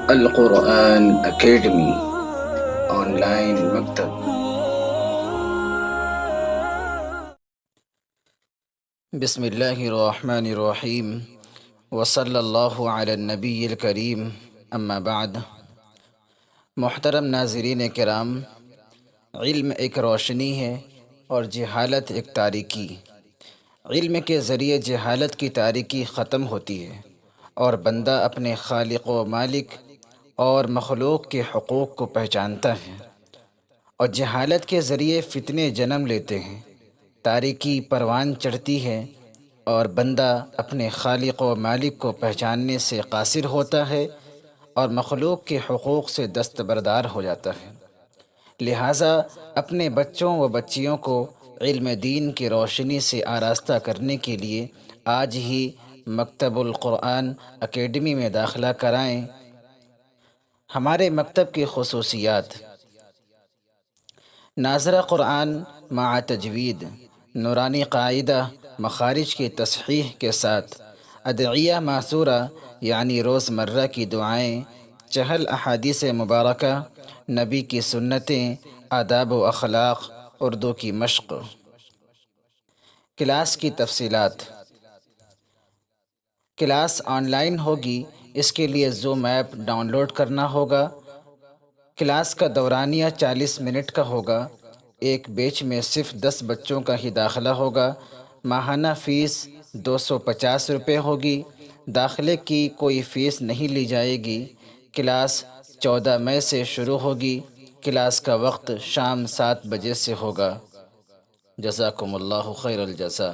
القرآن academy on line مکتب۔ بسم اللہ الرحمن الرحیم وصلی اللہ علی النبی الکریم، اما بعد۔ محترم ناظرین کرام، علم ایک روشنی ہے اور جہالت ایک تاریکی۔ علم کے ذریعے جہالت کی تاریکی ختم ہوتی ہے اور بندہ اپنے خالق و مالک اور مخلوق کے حقوق کو پہچانتا ہے، اور جہالت کے ذریعے فتنے جنم لیتے ہیں، تاریکی پروان چڑھتی ہے اور بندہ اپنے خالق و مالک کو پہچاننے سے قاصر ہوتا ہے اور مخلوق کے حقوق سے دستبردار ہو جاتا ہے۔ لہٰذا اپنے بچوں و بچیوں کو علم دین کی روشنی سے آراستہ کرنے کے لیے آج ہی مکتب القرآن اکیڈمی میں داخلہ کرائیں۔ ہمارے مکتب کی خصوصیات: ناظرہ قرآن مع تجوید، نورانی قاعدہ مخارج کی تصحیح کے ساتھ، ادعیہ معثورہ یعنی روز مرہ کی دعائیں، چہل احادیث مبارکہ، نبی کی سنتیں، آداب و اخلاق، اردو کی مشق۔ کلاس کی تفصیلات: کلاس آن لائن ہوگی، اس کے لیے زوم ایپ ڈاؤن لوڈ کرنا ہوگا۔ کلاس کا دورانیہ 40 منٹ کا ہوگا۔ ایک بیچ میں صرف 10 بچوں کا ہی داخلہ ہوگا۔ ماہانہ فیس 250 روپے ہوگی۔ داخلے کی کوئی فیس نہیں لی جائے گی۔ کلاس 14 مئی سے شروع ہوگی۔ کلاس کا وقت شام 7 بجے سے ہوگا۔ جزاکم اللہ خیر الجزا۔